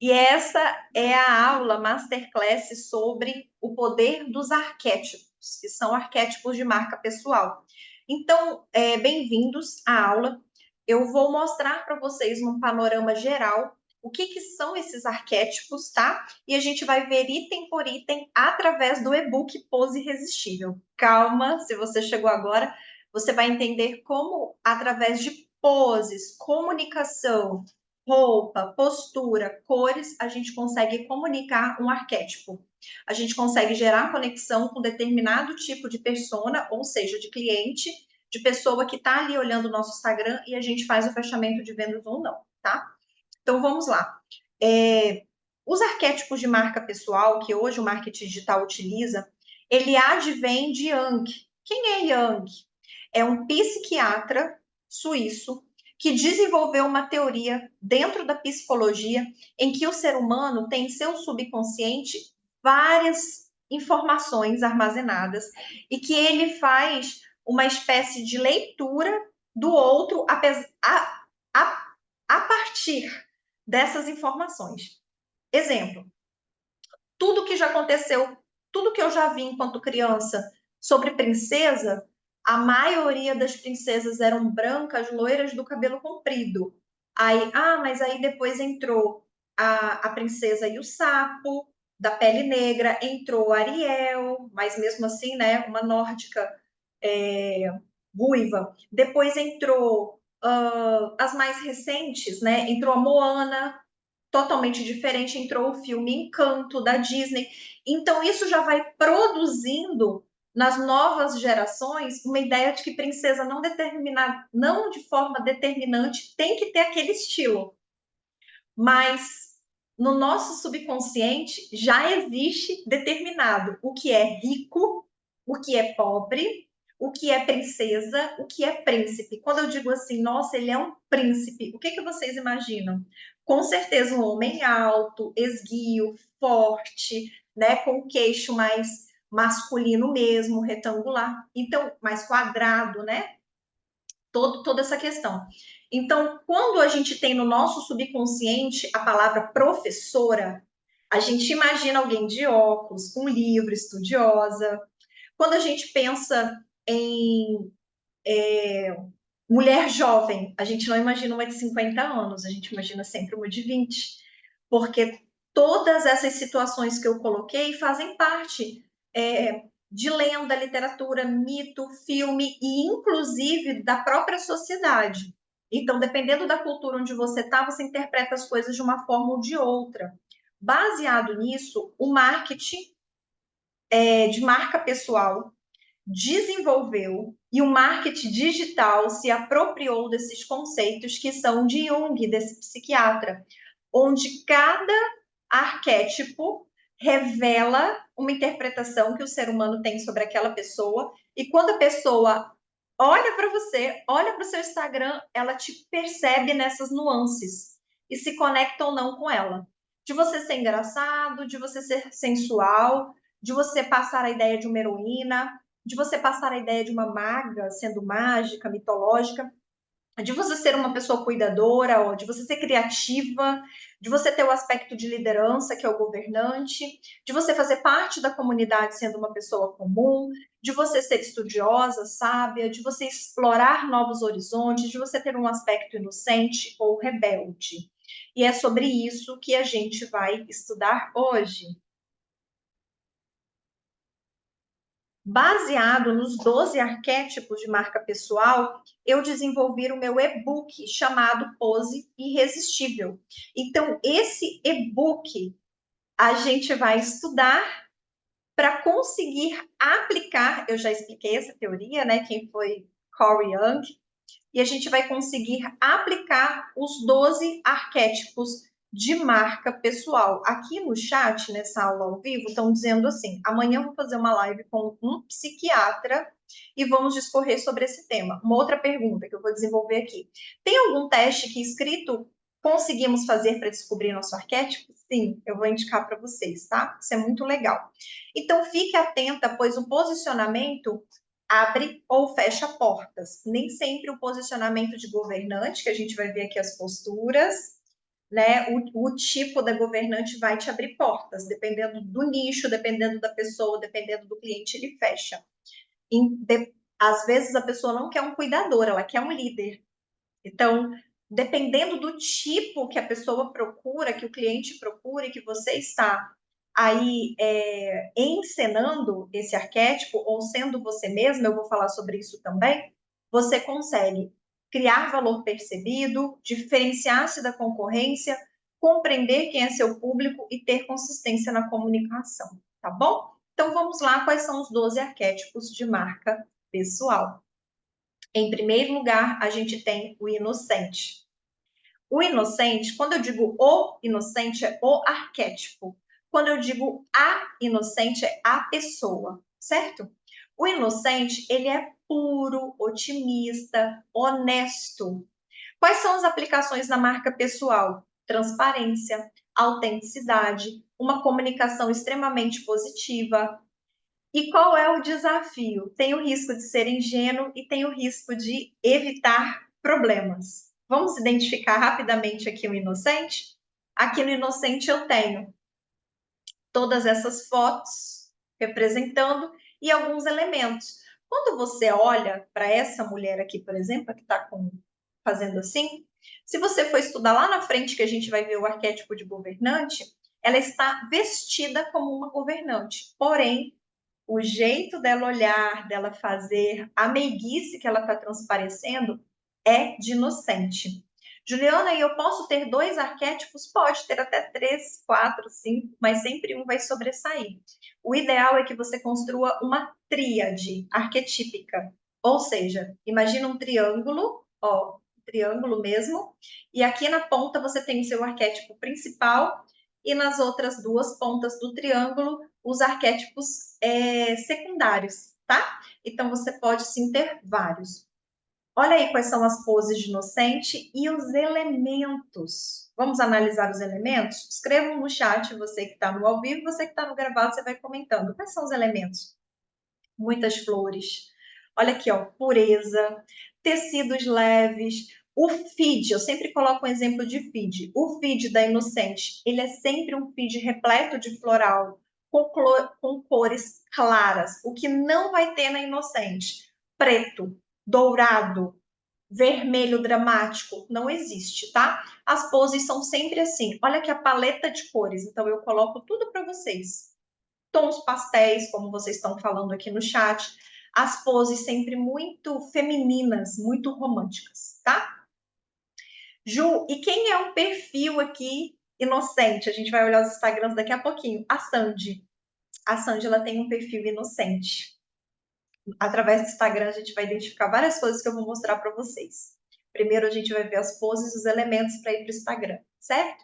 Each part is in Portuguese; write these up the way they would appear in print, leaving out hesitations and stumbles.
E essa é a aula masterclass sobre o poder dos arquétipos, que são arquétipos de marca pessoal. Então, bem-vindos à aula. Eu vou mostrar para vocês num panorama geral o que são esses arquétipos, tá? E a gente vai ver item por item através do e-book Pose Irresistível. Calma, se você chegou agora, você vai entender como, através de poses, comunicação, roupa, postura, cores, a gente consegue comunicar um arquétipo. A gente consegue gerar conexão com determinado tipo de persona, ou seja, de cliente, de pessoa que está ali olhando o nosso Instagram e a gente faz o fechamento de vendas ou não, tá? Então vamos lá. Os arquétipos de marca pessoal que hoje o marketing digital utiliza, ele advém de Jung. Quem é Jung? É um psiquiatra suíço que desenvolveu uma teoria dentro da psicologia em que o ser humano tem em seu subconsciente várias informações armazenadas e que ele faz uma espécie de leitura do outro a partir dessas informações. Exemplo, tudo que já aconteceu, tudo que eu já vi enquanto criança sobre princesa, a maioria das princesas eram brancas, loiras do cabelo comprido. Aí, mas aí depois entrou a princesa e o sapo, da pele negra, entrou Ariel, mas mesmo assim, né, uma nórdica ruiva. Depois entrou as mais recentes, né, entrou a Moana, totalmente diferente, entrou o filme Encanto da Disney. Então isso já vai produzindo nas novas gerações uma ideia de que princesa não de forma determinante tem que ter aquele estilo, mas no nosso subconsciente já existe determinado o que é rico, o que é pobre, o que é princesa, o que é príncipe. Quando eu digo assim, nossa, ele é um príncipe, o que vocês imaginam? Com certeza um homem alto, esguio, forte, né, com o queixo mais masculino mesmo, retangular, então mais quadrado, né? Toda essa questão. Então, quando a gente tem no nosso subconsciente a palavra professora, a gente imagina alguém de óculos, com livro, estudiosa. Quando a gente pensa em mulher jovem, a gente não imagina uma de 50 anos, a gente imagina sempre uma de 20, porque todas essas situações que eu coloquei fazem parte de lenda, literatura, mito, filme e inclusive da própria sociedade. Então, dependendo da cultura onde você está, você interpreta as coisas de uma forma ou de outra. Baseado nisso, o marketing de marca pessoal desenvolveu e o marketing digital se apropriou desses conceitos que são de Jung, desse psiquiatra, onde cada arquétipo revela uma interpretação que o ser humano tem sobre aquela pessoa, e quando a pessoa olha para você, olha para o seu Instagram, ela te percebe nessas nuances e se conecta ou não com ela. De você ser engraçado, de você ser sensual, de você passar a ideia de uma heroína, de você passar a ideia de uma maga, sendo mágica, mitológica, de você ser uma pessoa cuidadora, ou de você ser criativa, de você ter o aspecto de liderança, que é o governante, de você fazer parte da comunidade sendo uma pessoa comum, de você ser estudiosa, sábia, de você explorar novos horizontes, de você ter um aspecto inocente ou rebelde. E é sobre isso que a gente vai estudar hoje. Baseado nos 12 arquétipos de marca pessoal, eu desenvolvi o meu e-book chamado Pose Irresistível. Então, esse e-book a gente vai estudar para conseguir aplicar. Eu já expliquei essa teoria, né? Quem foi Carl Jung, e a gente vai conseguir aplicar os 12 arquétipos de marca pessoal. Aqui no chat, nessa aula ao vivo, estão dizendo assim: amanhã eu vou fazer uma live com um psiquiatra e vamos discorrer sobre esse tema. Uma outra pergunta que eu vou desenvolver aqui: tem algum teste que escrito conseguimos fazer para descobrir nosso arquétipo? Sim, eu vou indicar para vocês, tá? Isso é muito legal. Então, fique atenta, pois o posicionamento abre ou fecha portas. Nem sempre o posicionamento de governante, que a gente vai ver aqui as posturas, né? O tipo da governante vai te abrir portas, dependendo do nicho, dependendo da pessoa, dependendo do cliente, ele fecha. Às vezes a pessoa não quer um cuidador, ela quer um líder. Então, dependendo do tipo que a pessoa procura, que o cliente procura e que você está aí encenando esse arquétipo ou sendo você mesma, eu vou falar sobre isso também, você consegue criar valor percebido, diferenciar-se da concorrência, compreender quem é seu público e ter consistência na comunicação, tá bom? Então vamos lá, quais são os 12 arquétipos de marca pessoal? Em primeiro lugar, a gente tem o inocente. O inocente, quando eu digo o inocente, é o arquétipo. Quando eu digo a inocente, é a pessoa, certo? O inocente, ele é puro, otimista, honesto. Quais são as aplicações na marca pessoal? Transparência, autenticidade, uma comunicação extremamente positiva. E qual é o desafio? Tem o risco de ser ingênuo e tem o risco de evitar problemas. Vamos identificar rapidamente aqui o inocente? Aqui no inocente eu tenho todas essas fotos representando e alguns elementos. Quando você olha para essa mulher aqui, por exemplo, que está fazendo assim, se você for estudar lá na frente, que a gente vai ver o arquétipo de governante, ela está vestida como uma governante, porém o jeito dela olhar, dela fazer, a meiguice que ela está transparecendo é de inocente. Juliana, e eu posso ter 2 arquétipos? Pode ter até 3, 4, 5, mas sempre um vai sobressair. O ideal é que você construa uma tríade arquetípica. Ou seja, imagina um triângulo, ó, triângulo mesmo, e aqui na ponta você tem o seu arquétipo principal e nas outras 2 pontas do triângulo os arquétipos secundários, tá? Então você pode sim ter vários. Olha aí quais são as poses de inocente e os elementos. Vamos analisar os elementos? Escrevam no chat, você que está no ao vivo, você que está no gravado, você vai comentando. Quais são os elementos? Muitas flores. Olha aqui, ó, pureza, tecidos leves. O feed, eu sempre coloco um exemplo de feed. O feed da Inocente, ele é sempre um feed repleto de floral, com cores claras. O que não vai ter na Inocente? Preto, dourado, vermelho dramático, não existe, tá? As poses são sempre assim. Olha aqui a paleta de cores, então eu coloco tudo para vocês. Tons pastéis, como vocês estão falando aqui no chat, as poses sempre muito femininas, muito românticas, tá? Ju, e quem é um perfil aqui inocente? A gente vai olhar os Instagrams daqui a pouquinho. A Sandy. A Sandy, ela tem um perfil inocente. Através do Instagram, a gente vai identificar várias coisas que eu vou mostrar para vocês. Primeiro, a gente vai ver as poses, os elementos para ir para o Instagram, certo?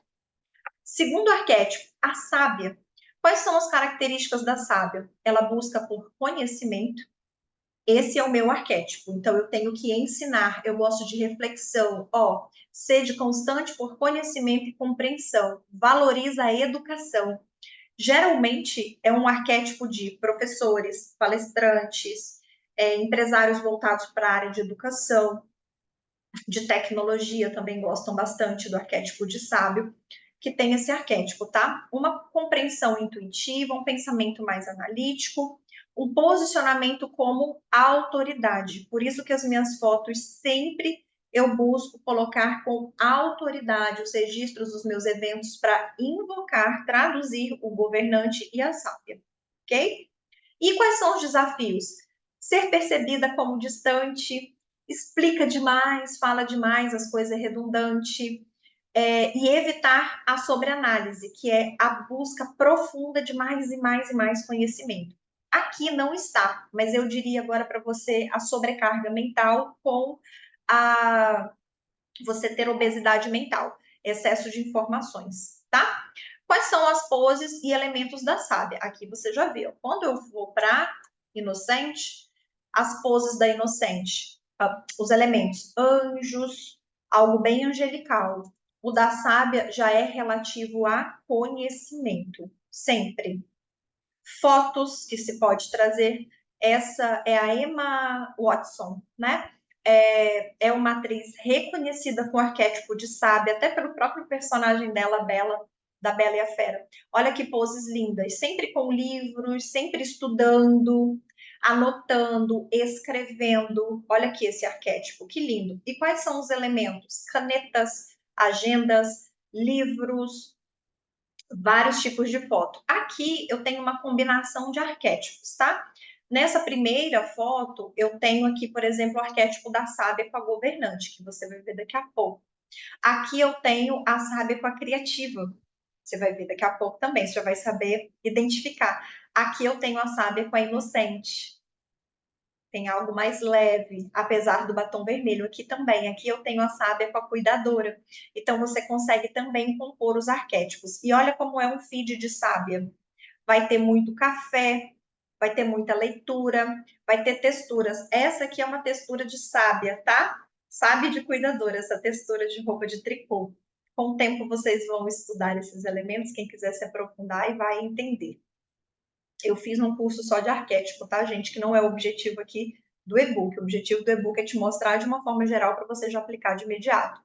Segundo arquétipo, a sábia. Quais são as características da sábia? Ela busca por conhecimento. Esse é o meu arquétipo. Então, eu tenho que ensinar. Eu gosto de reflexão. Ó, sede constante por conhecimento e compreensão. Valoriza a educação. Geralmente, é um arquétipo de professores, palestrantes, empresários voltados para a área de educação, de tecnologia, também gostam bastante do arquétipo de sábio, que tem esse arquétipo, tá? Uma compreensão intuitiva, um pensamento mais analítico, um posicionamento como autoridade. Por isso que as minhas fotos sempre eu busco colocar com autoridade os registros dos meus eventos para invocar, traduzir o governante e a sábia, ok? E quais são os desafios? Ser percebida como distante, explica demais, fala demais, as coisas é redundante, e evitar a sobreanálise, que é a busca profunda de mais e mais e mais conhecimento. Aqui não está, mas eu diria agora para você a sobrecarga mental com você ter obesidade mental, excesso de informações, tá? Quais são as poses e elementos da sábia? Aqui você já viu. Quando eu vou para inocente, as poses da inocente, os elementos anjos, algo bem angelical. O da sábia já é relativo a conhecimento, sempre. Fotos que se pode trazer, essa é a Emma Watson, né? é uma atriz reconhecida com o arquétipo de sábia, até pelo próprio personagem dela, Bela, da Bela e a Fera. Olha que poses lindas, sempre com livros, sempre estudando, anotando, escrevendo. Olha aqui esse arquétipo, que lindo. E quais são os elementos? Canetas, agendas, livros, vários tipos de foto. Aqui eu tenho uma combinação de arquétipos, tá? Nessa primeira foto, eu tenho aqui, por exemplo, o arquétipo da sábia com a governante, que você vai ver daqui a pouco. Aqui eu tenho a sábia com a criativa. Você vai ver daqui a pouco também, você já vai saber identificar. Aqui eu tenho a sábia com a inocente. Tem algo mais leve, apesar do batom vermelho aqui também. Aqui eu tenho a sábia com a cuidadora. Então você consegue também compor os arquétipos. E olha como é um feed de sábia. Vai ter muito café, vai ter muita leitura, vai ter texturas. Essa aqui é uma textura de sábia, tá? Sábia de cuidadora, essa textura de roupa de tricô. Com o tempo vocês vão estudar esses elementos, quem quiser se aprofundar e vai entender. Eu fiz um curso só de arquétipo, tá, gente? Que não é o objetivo aqui do e-book. O objetivo do e-book é te mostrar de uma forma geral para você já aplicar de imediato.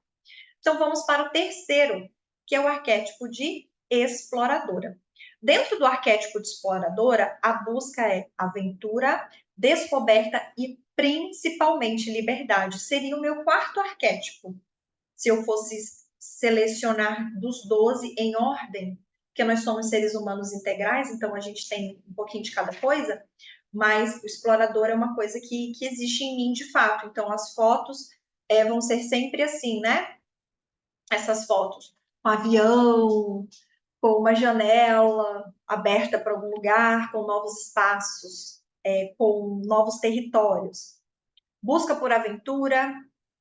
Então vamos para o terceiro, que é o arquétipo de exploradora. Dentro do arquétipo de exploradora, a busca é aventura, descoberta e principalmente liberdade. Seria o meu quarto arquétipo, se eu fosse selecionar dos 12 em ordem, porque nós somos seres humanos integrais, então a gente tem um pouquinho de cada coisa, mas o explorador é uma coisa que existe em mim de fato. Então as fotos vão ser sempre assim, né? Essas fotos com um avião, com uma janela aberta para algum lugar, com novos espaços, com novos territórios. Busca por aventura,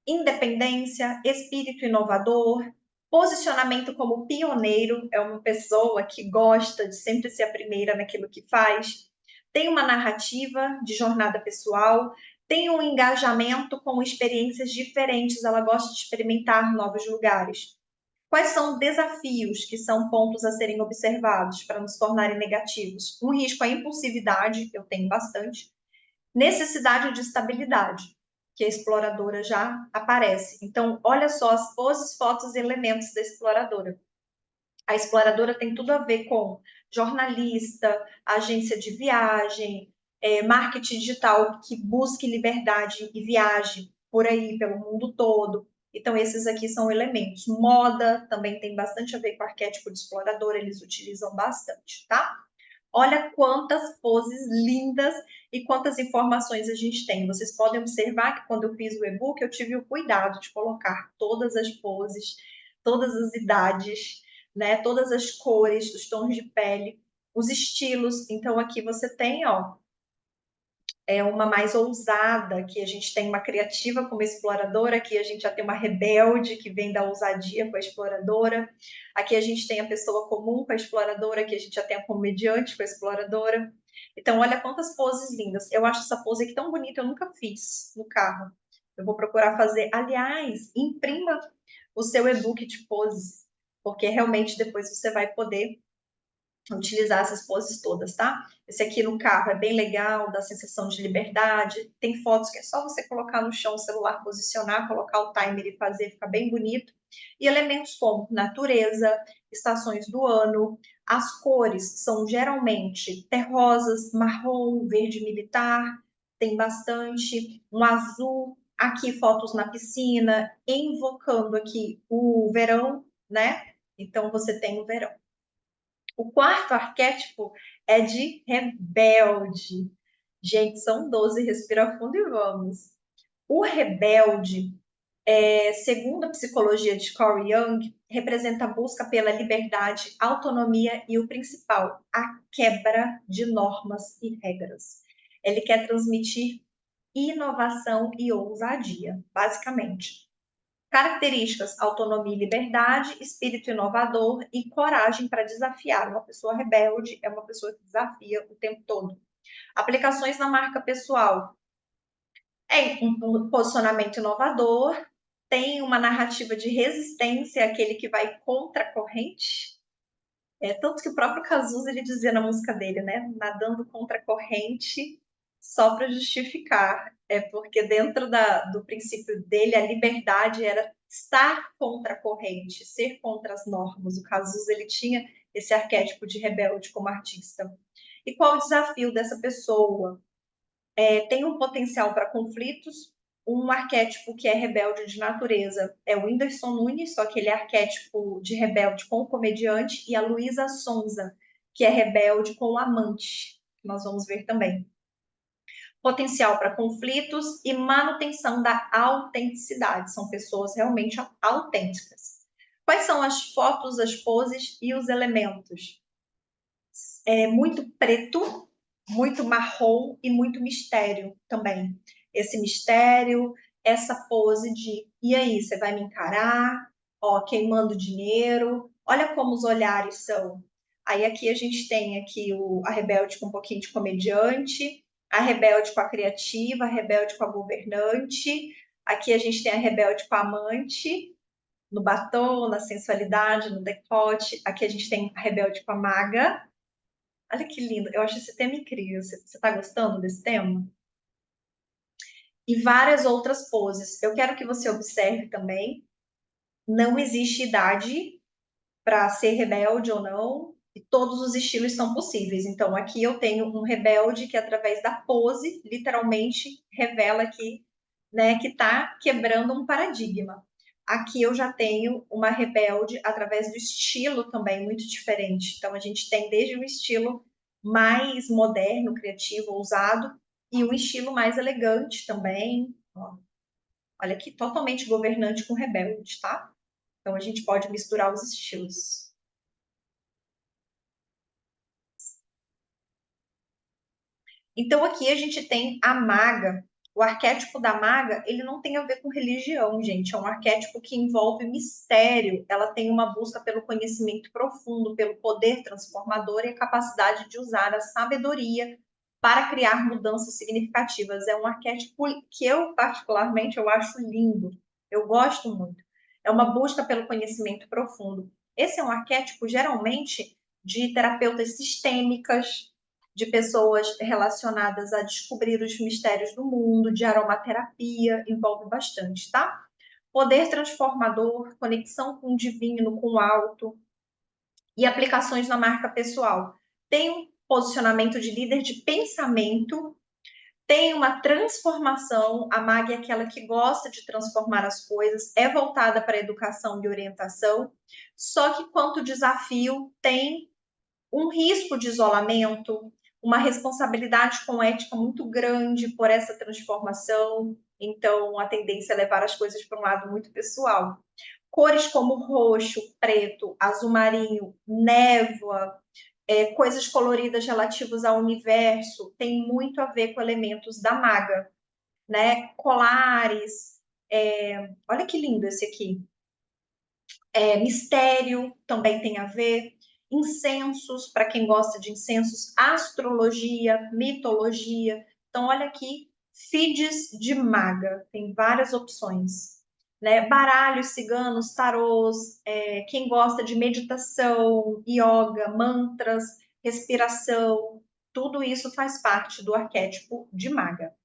independência, espírito inovador, posicionamento como pioneiro, é uma pessoa que gosta de sempre ser a primeira naquilo que faz, tem uma narrativa de jornada pessoal, tem um engajamento com experiências diferentes, ela gosta de experimentar novos lugares. Quais são desafios que são pontos a serem observados para nos tornarem negativos? Um risco à impulsividade, eu tenho bastante, necessidade de estabilidade, que a exploradora já aparece. Então, olha só as poses, fotos e elementos da exploradora. A exploradora tem tudo a ver com jornalista, agência de viagem, marketing digital que busque liberdade e viaje por aí, pelo mundo todo. Então, esses aqui são elementos. Moda também tem bastante a ver com o arquétipo de explorador, eles utilizam bastante, tá? Olha quantas poses lindas e quantas informações a gente tem. Vocês podem observar que quando eu fiz o e-book, eu tive o cuidado de colocar todas as poses, todas as idades, né, todas as cores, os tons de pele, os estilos. Então aqui você tem, ó, uma mais ousada, que a gente tem uma criativa como exploradora, aqui a gente já tem uma rebelde que vem da ousadia com a exploradora, aqui a gente tem a pessoa comum com a exploradora, aqui a gente já tem a comediante com a exploradora. Então, olha quantas poses lindas. Eu acho essa pose aqui tão bonita, eu nunca fiz no carro. Eu vou procurar fazer. Aliás, imprima o seu e-book de poses, porque realmente depois você vai poder utilizar essas poses todas, tá? Esse aqui no carro é bem legal, dá sensação de liberdade. Tem fotos que é só você colocar no chão o celular, posicionar, colocar o timer e fazer, fica bem bonito. E elementos como natureza, estações do ano, as cores são geralmente terrosas, marrom, verde militar, tem bastante, um azul, aqui fotos na piscina, invocando aqui o verão, né? Então você tem o verão. O quarto arquétipo é de rebelde. Gente, são 12, respira fundo e vamos. O rebelde, segundo a psicologia de Carl Jung, representa a busca pela liberdade, autonomia e o principal, a quebra de normas e regras. Ele quer transmitir inovação e ousadia, basicamente. Características: autonomia e liberdade, espírito inovador e coragem para desafiar. Uma pessoa rebelde é uma pessoa que desafia o tempo todo. Aplicações na marca pessoal: um posicionamento inovador, tem uma narrativa de resistência, aquele que vai contra a corrente. Tanto que o próprio Cazuza ele dizia na música dele, né? Nadando contra a corrente, só para justificar. É porque dentro do princípio dele, a liberdade era estar contra a corrente, ser contra as normas. O Cazuza, ele tinha esse arquétipo de rebelde como artista. E qual o desafio dessa pessoa? Tem um potencial para conflitos. Um arquétipo que é rebelde de natureza é o Whindersson Nunes, só que ele é arquétipo de rebelde com o comediante, e a Luísa Sonza, que é rebelde com o amante, que nós vamos ver também. Potencial para conflitos e manutenção da autenticidade. São pessoas realmente autênticas. Quais são as fotos, as poses e os elementos? Muito preto, muito marrom e muito mistério também. Esse mistério, essa pose de e aí, você vai me encarar? Ó, queimando dinheiro. Olha como os olhares são. Aí aqui a gente tem aqui a rebelde com um pouquinho de comediante, a rebelde com a criativa, a rebelde com a governante. Aqui a gente tem a rebelde com a amante, no batom, na sensualidade, no decote. Aqui a gente tem a rebelde com a maga. Olha que lindo, eu acho esse tema incrível. Você está gostando desse tema? E várias outras poses. Eu quero que você observe também. Não existe idade para ser rebelde ou não, e todos os estilos são possíveis. Então, aqui eu tenho um rebelde que, através da pose, literalmente revela que, né, que está quebrando um paradigma. Aqui eu já tenho uma rebelde através do estilo também muito diferente. Então, a gente tem desde um estilo mais moderno, criativo, ousado, e um estilo mais elegante também. Ó, olha aqui, totalmente governante com rebelde, tá? Então, a gente pode misturar os estilos. Então, aqui a gente tem a maga. O arquétipo da maga, ele não tem a ver com religião, gente. É um arquétipo que envolve mistério. Ela tem uma busca pelo conhecimento profundo, pelo poder transformador e a capacidade de usar a sabedoria para criar mudanças significativas. É um arquétipo que eu, particularmente, eu acho lindo. Eu gosto muito. É uma busca pelo conhecimento profundo. Esse é um arquétipo, geralmente, de terapeutas sistêmicas, de pessoas relacionadas a descobrir os mistérios do mundo, de aromaterapia, envolve bastante, tá? Poder transformador, conexão com o divino, com o alto e aplicações na marca pessoal. Tem um posicionamento de líder de pensamento, tem uma transformação, a MAG é aquela que gosta de transformar as coisas, é voltada para a educação e orientação, só que quanto desafio tem um risco de isolamento, uma responsabilidade com ética muito grande por essa transformação. Então, a tendência é levar as coisas para um lado muito pessoal. Cores como roxo, preto, azul marinho, névoa, coisas coloridas relativas ao universo, tem muito a ver com elementos da maga, né? Colares, olha que lindo esse aqui. Mistério também tem a ver, incensos, para quem gosta de incensos, astrologia, mitologia. Então, olha aqui, feeds de maga, tem várias opções. Né? Baralhos ciganos, tarôs, quem gosta de meditação, yoga, mantras, respiração, tudo isso faz parte do arquétipo de maga.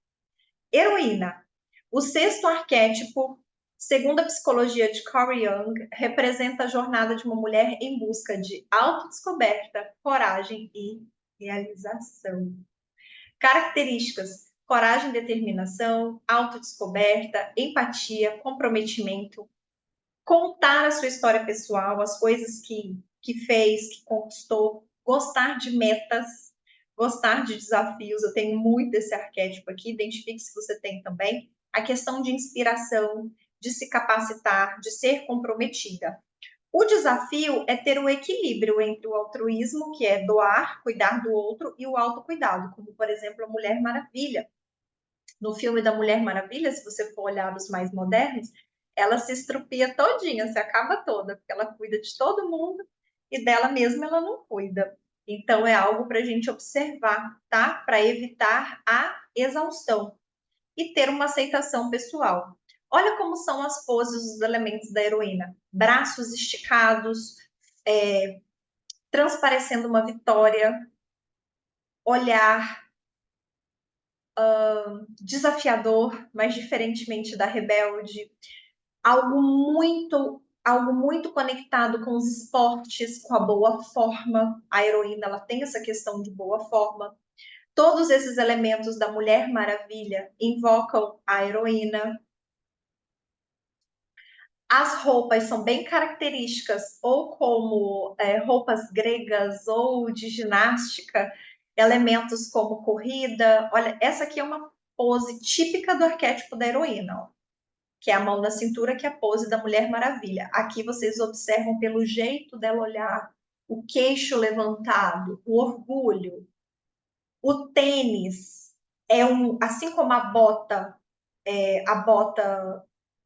Heroína. O sexto arquétipo, segundo a psicologia de Carl Jung, representa a jornada de uma mulher em busca de autodescoberta, coragem e realização. Características: coragem, determinação, autodescoberta, empatia, comprometimento, contar a sua história pessoal, as coisas que fez, que conquistou, gostar de metas, gostar de desafios. Eu tenho muito desse arquétipo aqui, identifique se você tem também. A questão de inspiração, de se capacitar, de ser comprometida. O desafio é ter o equilíbrio entre o altruísmo, que é doar, cuidar do outro, e o autocuidado, como, por exemplo, a Mulher Maravilha. No filme da Mulher Maravilha, se você for olhar os mais modernos, ela se estrupia todinha, se acaba toda, porque ela cuida de todo mundo e dela mesma ela não cuida. Então é algo para a gente observar, tá? Para evitar a exaustão e ter uma aceitação pessoal. Olha como são as poses dos elementos da heroína: braços esticados, transparecendo uma vitória, olhar desafiador, mas diferentemente da rebelde, algo muito conectado com os esportes, com a boa forma. A heroína, ela tem essa questão de boa forma. Todos esses elementos da Mulher Maravilha invocam a heroína. As roupas são bem características, ou como roupas gregas ou de ginástica, elementos como corrida. Olha, essa aqui é uma pose típica do arquétipo da heroína, ó, que é a mão na cintura, que é a pose da Mulher Maravilha. Aqui vocês observam pelo jeito dela olhar, o queixo levantado, o orgulho. O tênis assim como a bota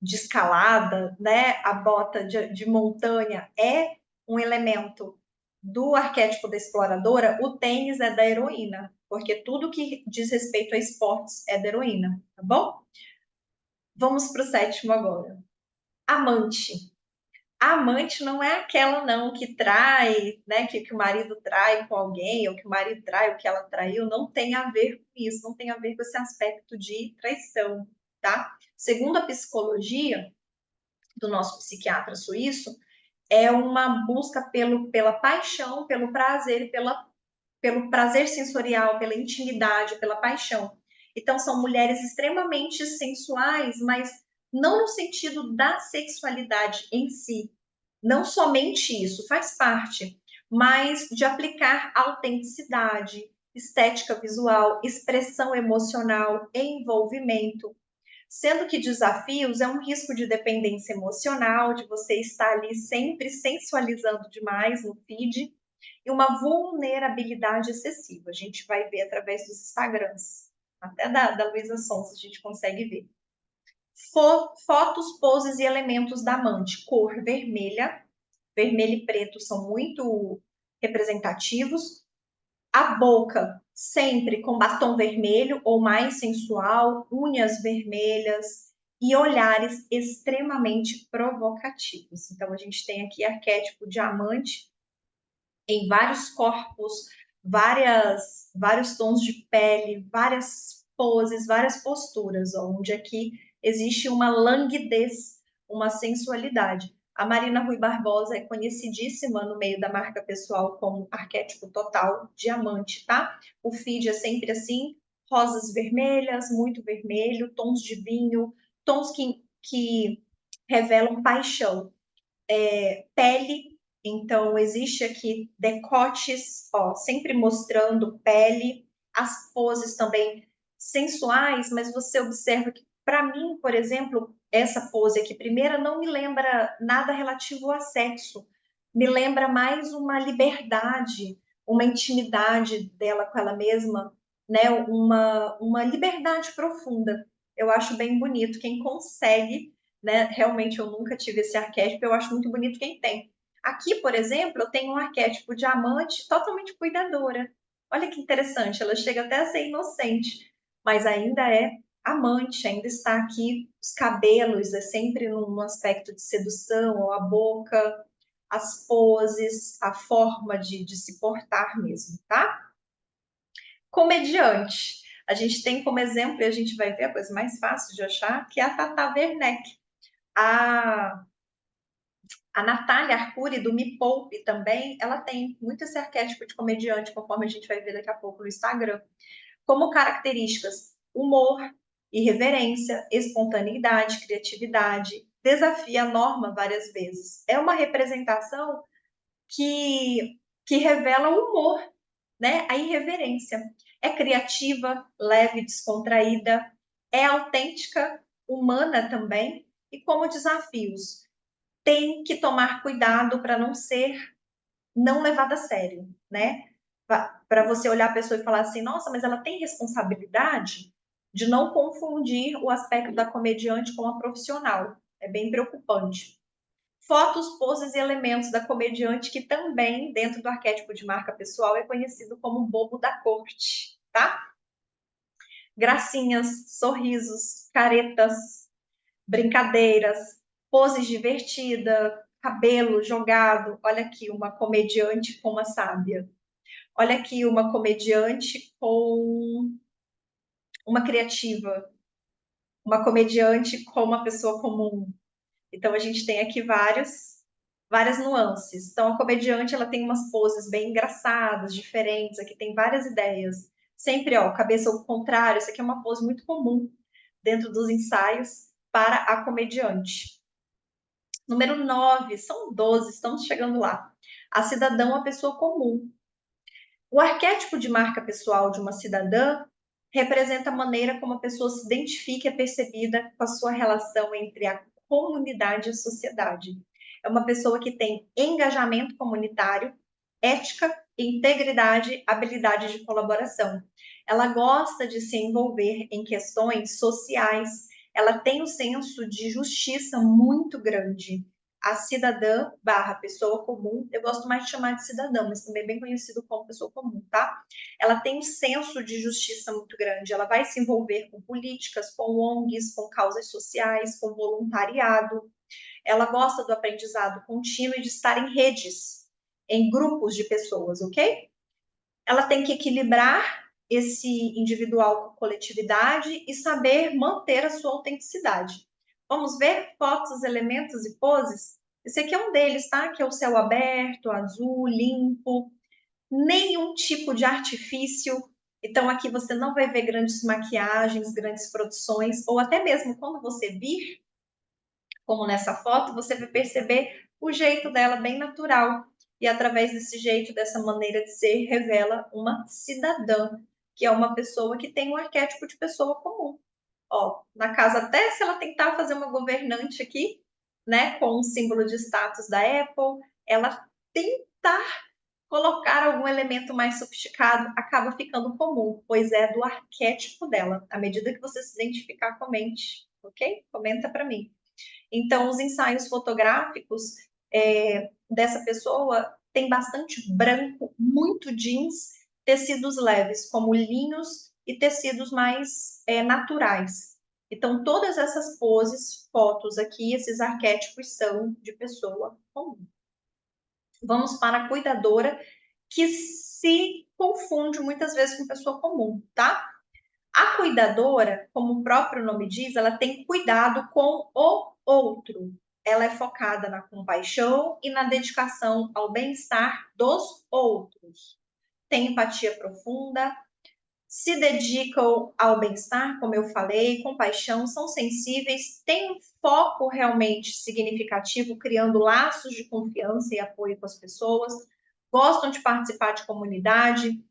de escalada, né? A bota de montanha é um elemento do arquétipo da exploradora, o tênis é da heroína, porque tudo que diz respeito a esportes é da heroína, tá bom? Vamos para o sétimo agora. Amante. A amante não é aquela não que trai, né, que o marido trai com alguém, ou que o marido trai, ou que ela traiu, não tem a ver com isso, não tem a ver com esse aspecto de traição, tá? Segundo a psicologia do nosso psiquiatra suíço, é uma busca pela paixão, pelo prazer e pelo prazer sensorial, pela intimidade, pela paixão. Então, são mulheres extremamente sensuais, mas não no sentido da sexualidade em si. Não somente isso, faz parte, mas de aplicar autenticidade, estética visual, expressão emocional, envolvimento. Sendo que desafios é um risco de dependência emocional, de você estar ali sempre sensualizando demais no feed, e uma vulnerabilidade excessiva. A gente vai ver através dos Instagrams, até da Luísa Sonza, a gente consegue ver. Fotos, poses e elementos da amante. Cor vermelha, vermelho e preto são muito representativos. A boca sempre com batom vermelho ou mais sensual, unhas vermelhas e olhares extremamente provocativos. Então, a gente tem aqui arquétipo diamante em vários corpos, vários tons de pele, várias poses, várias posturas, onde aqui existe uma languidez, uma sensualidade. A Marina Rui Barbosa é conhecidíssima no meio da marca pessoal como arquétipo total diamante, tá? O feed é sempre assim, rosas vermelhas, muito vermelho, tons de vinho, tons que revelam paixão. Pele, então existe aqui decotes, ó, sempre mostrando pele, as poses também sensuais, mas você observa que, para mim, por exemplo, essa pose aqui, primeira, não me lembra nada relativo a sexo, me lembra mais uma liberdade, uma intimidade dela com ela mesma, né? Uma liberdade profunda. Eu acho bem bonito quem consegue, né? Realmente eu nunca tive esse arquétipo, eu acho muito bonito quem tem. Aqui, por exemplo, eu tenho um arquétipo de amante totalmente cuidadora. Olha que interessante, ela chega até a ser inocente, mas ainda é amante, ainda está aqui, os cabelos, é sempre num aspecto de sedução, ou a boca, as poses, a forma de se portar mesmo, tá? Comediante. A gente tem como exemplo, e a gente vai ver a coisa mais fácil de achar, que é a Tata Werneck. A, a Natália Arcuri, do Me Poupe também, ela tem muito esse arquétipo de comediante, conforme a gente vai ver daqui a pouco no Instagram. Como características, humor, irreverência, espontaneidade, criatividade, desafia a norma várias vezes. É uma representação que revela o humor, né? A irreverência. É criativa, leve, descontraída, é autêntica, humana também, e como desafios. Tem que tomar cuidado para não ser não levada a sério, né? Para você olhar a pessoa e falar assim, nossa, mas ela tem responsabilidade de não confundir o aspecto da comediante com a profissional. É bem preocupante. Fotos, poses e elementos da comediante que também, dentro do arquétipo de marca pessoal, é conhecido como bobo da corte, tá? Gracinhas, sorrisos, caretas, brincadeiras, poses divertidas, cabelo jogado. Olha aqui, uma comediante com uma sábia. Olha aqui, uma comediante com uma criativa, uma comediante com uma pessoa comum. Então a gente tem aqui várias nuances. Então a comediante ela tem umas poses bem engraçadas, diferentes. Aqui tem várias ideias. Sempre, ó, cabeça ao contrário. Isso aqui é uma pose muito comum dentro dos ensaios para a comediante. Número 9, são 12, estamos chegando lá. A cidadã é uma pessoa comum. O arquétipo de marca pessoal de uma cidadã representa a maneira como a pessoa se identifica e é percebida com a sua relação entre a comunidade e a sociedade. É uma pessoa que tem engajamento comunitário, ética, integridade, habilidade de colaboração. Ela gosta de se envolver em questões sociais, ela tem um senso de justiça muito grande. A cidadã barra pessoa comum, eu gosto mais de chamar de cidadã, mas também é bem conhecido como pessoa comum, tá? Ela tem um senso de justiça muito grande, ela vai se envolver com políticas, com ONGs, com causas sociais, com voluntariado. Ela gosta do aprendizado contínuo e de estar em redes, em grupos de pessoas, ok? Ela tem que equilibrar esse individual com coletividade e saber manter a sua autenticidade. Vamos ver fotos, elementos e poses? Esse aqui é um deles, tá? Que é o céu aberto, azul, limpo, nenhum tipo de artifício. Então aqui você não vai ver grandes maquiagens, grandes produções, ou até mesmo quando você vir, como nessa foto, você vai perceber o jeito dela bem natural. E através desse jeito, dessa maneira de ser, revela uma cidadã, que é uma pessoa que tem um arquétipo de pessoa comum. Ó, na casa, até se ela tentar fazer uma governante aqui, né, com um símbolo de status da Apple, ela tentar colocar algum elemento mais sofisticado, acaba ficando comum, pois é do arquétipo dela. À medida que você se identificar, comente, ok? Comenta para mim. Então, os ensaios fotográficos dessa pessoa tem bastante branco, muito jeans, tecidos leves, como linhos e tecidos mais naturais. Então, todas essas poses, fotos aqui, esses arquétipos são de pessoa comum. Vamos para a cuidadora, que se confunde muitas vezes com pessoa comum, tá? A cuidadora, como o próprio nome diz, ela tem cuidado com o outro. Ela é focada na compaixão e na dedicação ao bem-estar dos outros. Tem empatia profunda, se dedicam ao bem-estar, como eu falei, compaixão, são sensíveis, têm um foco realmente significativo, criando laços de confiança e apoio com as pessoas, gostam de participar de comunidade,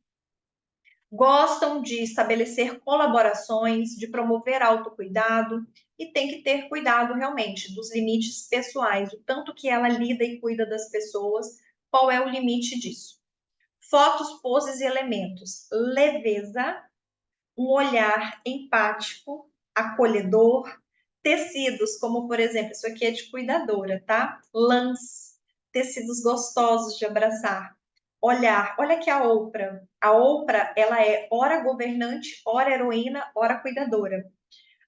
gostam de estabelecer colaborações, de promover autocuidado e tem que ter cuidado realmente dos limites pessoais, o tanto que ela lida e cuida das pessoas, qual é o limite disso. Fotos, poses e elementos. Leveza, um olhar empático, acolhedor, tecidos, como por exemplo, isso aqui é de cuidadora, tá? Lãs, tecidos gostosos de abraçar. Olhar, olha aqui a Oprah. A Oprah, ela é ora governante, ora heroína, ora cuidadora.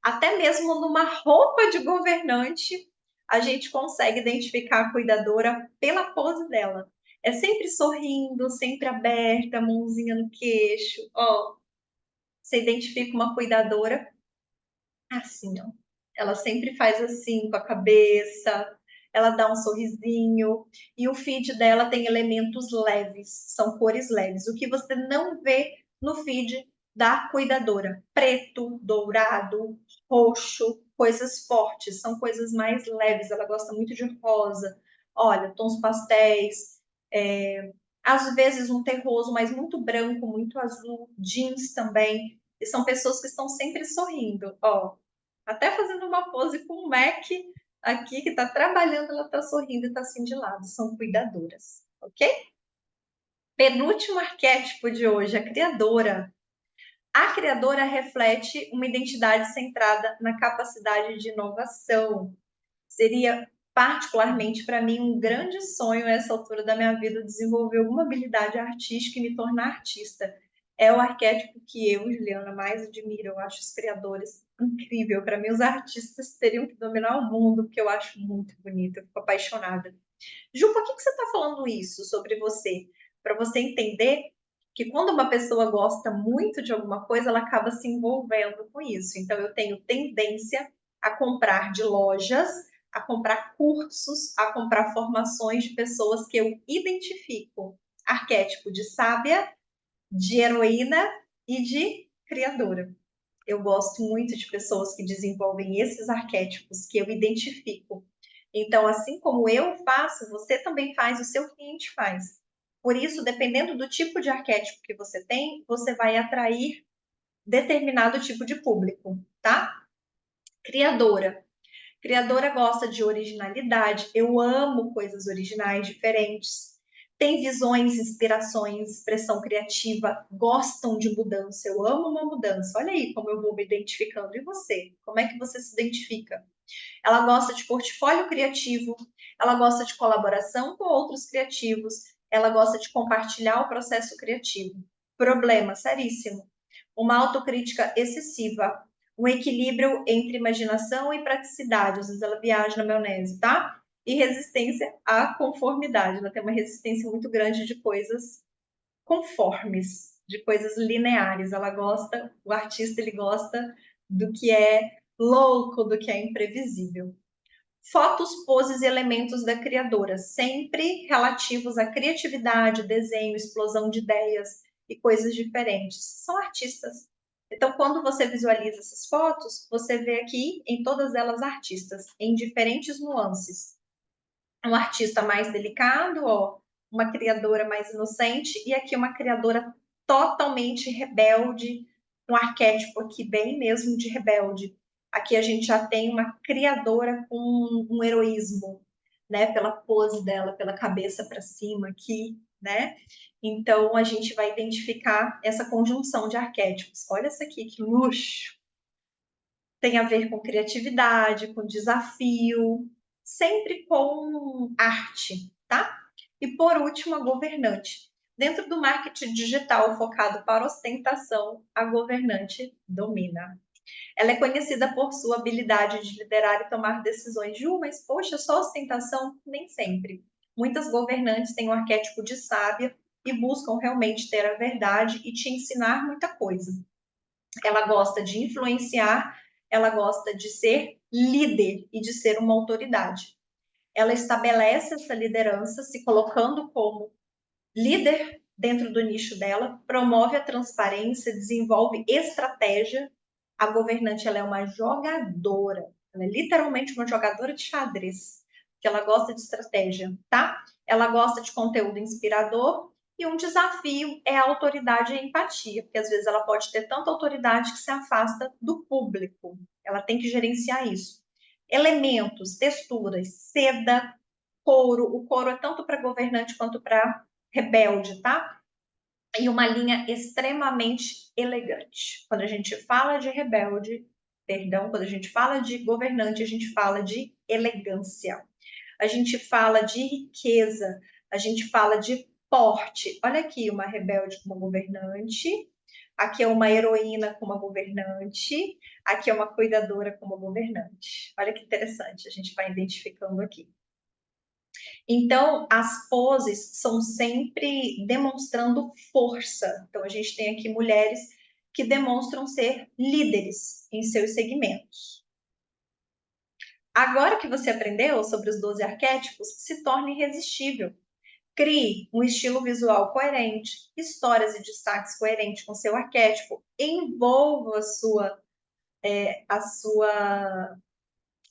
Até mesmo numa roupa de governante, a gente consegue identificar a cuidadora pela pose dela. É sempre sorrindo, sempre aberta, mãozinha no queixo. Ó, você identifica uma cuidadora assim, ó. Ela sempre faz assim com a cabeça, ela dá um sorrisinho, e o feed dela tem elementos leves, são cores leves. O que você não vê no feed da cuidadora: preto, dourado, roxo, coisas fortes, são coisas mais leves. Ela gosta muito de rosa, olha, tons pastéis, às vezes um terroso, mas muito branco, muito azul, jeans também. E são pessoas que estão sempre sorrindo, ó. Até fazendo uma pose com o Mac aqui, que está trabalhando, ela está sorrindo e está assim de lado. São cuidadoras, ok? Penúltimo arquétipo de hoje, a criadora. A criadora reflete uma identidade centrada na capacidade de inovação. Seria particularmente para mim um grande sonho a essa altura da minha vida desenvolver alguma habilidade artística e me tornar artista. É o arquétipo que eu, Juliana, mais admiro. Eu acho os criadores incrível. Para mim, os artistas teriam que dominar o mundo, porque eu acho muito bonito. Eu fico apaixonada. Ju, por que você está falando isso sobre você? Para você entender que quando uma pessoa gosta muito de alguma coisa, ela acaba se envolvendo com isso. Então, eu tenho tendência a comprar de lojas, a comprar cursos, a comprar formações de pessoas que eu identifico. Arquétipo de sábia, de heroína e de criadora. Eu gosto muito de pessoas que desenvolvem esses arquétipos que eu identifico. Então, assim como eu faço, você também faz, o seu cliente faz. Por isso, dependendo do tipo de arquétipo que você tem, você vai atrair determinado tipo de público, tá? Criadora. Criadora gosta de originalidade. Eu amo coisas originais, diferentes. Tem visões, inspirações, expressão criativa, gostam de mudança. Eu amo uma mudança. Olha aí como eu vou me identificando. E você? Como é que você se identifica? Ela gosta de portfólio criativo, ela gosta de colaboração com outros criativos, ela gosta de compartilhar o processo criativo. Problema seríssimo. Uma autocrítica excessiva, um equilíbrio entre imaginação e praticidade. Às vezes ela viaja na maionese, tá? E resistência à conformidade. Ela tem uma resistência muito grande de coisas conformes, de coisas lineares. Ela gosta, o artista ele gosta do que é louco, do que é imprevisível. Fotos, poses e elementos da criadora, sempre relativos à criatividade, desenho, explosão de ideias e coisas diferentes. São artistas. Então, quando você visualiza essas fotos, você vê aqui em todas elas artistas, em diferentes nuances. Um artista mais delicado, ó, uma criadora mais inocente, e aqui uma criadora totalmente rebelde, um arquétipo aqui bem mesmo de rebelde. Aqui a gente já tem uma criadora com um heroísmo, né? Pela pose dela, pela cabeça para cima aqui, né? Então a gente vai identificar essa conjunção de arquétipos. Olha essa aqui, que luxo! Tem a ver com criatividade, com desafio, sempre com arte, tá? E por último, a governante. Dentro do marketing digital focado para ostentação, a governante domina. Ela é conhecida por sua habilidade de liderar e tomar decisões. Ju, mas poxa, só ostentação? Nem sempre. Muitas governantes têm o arquétipo de sábia e buscam realmente ter a verdade e te ensinar muita coisa. Ela gosta de influenciar, ela gosta de ser líder e de ser uma autoridade. Ela estabelece essa liderança se colocando como líder dentro do nicho dela, promove a transparência, desenvolve estratégia. A governante ela é uma jogadora, ela é literalmente uma jogadora de xadrez, que ela gosta de estratégia, tá? Ela gosta de conteúdo inspirador e um desafio é a autoridade e a empatia, porque às vezes ela pode ter tanta autoridade que se afasta do público. Ela tem que gerenciar isso. Elementos, texturas, seda, couro. O couro é tanto para governante quanto para rebelde, tá? E uma linha extremamente elegante. Quando a gente fala de rebelde, perdão, quando a gente fala de governante, a gente fala de elegância. A gente fala de riqueza, a gente fala de porte. Olha aqui, uma rebelde com uma governante, aqui é uma heroína com uma governante, aqui é uma cuidadora com uma governante. Olha que interessante, a gente vai identificando aqui. Então, as poses são sempre demonstrando força. Então, a gente tem aqui mulheres que demonstram ser líderes em seus segmentos. Agora que você aprendeu sobre os 12 arquétipos, se torne irresistível. Crie um estilo visual coerente, histórias e destaques coerentes com seu arquétipo, envolva a sua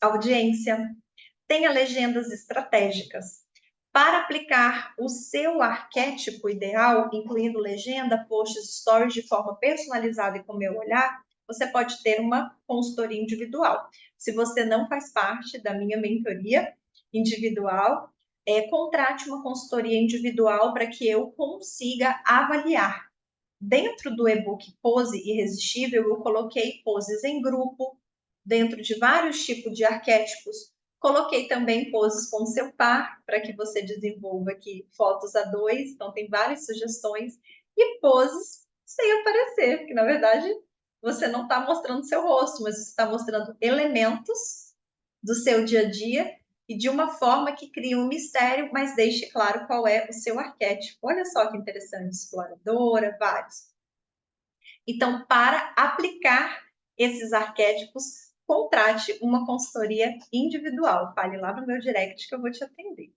audiência, tenha legendas estratégicas. Para aplicar o seu arquétipo ideal, incluindo legenda, posts, stories de forma personalizada e com meu olhar, você pode ter uma consultoria individual. Se você não faz parte da minha mentoria individual, contrate uma consultoria individual para que eu consiga avaliar. Dentro do e-book Pose Irresistível, eu coloquei poses em grupo, dentro de vários tipos de arquétipos. Coloquei também poses com seu par, para que você desenvolva aqui fotos a dois. Então, tem várias sugestões. E poses sem aparecer, porque, na verdade, você não está mostrando seu rosto, mas você está mostrando elementos do seu dia a dia e de uma forma que crie um mistério, mas deixe claro qual é o seu arquétipo. Olha só que interessante, exploradora, vários. Então, para aplicar esses arquétipos, contrate uma consultoria individual. Fale lá no meu direct que eu vou te atender.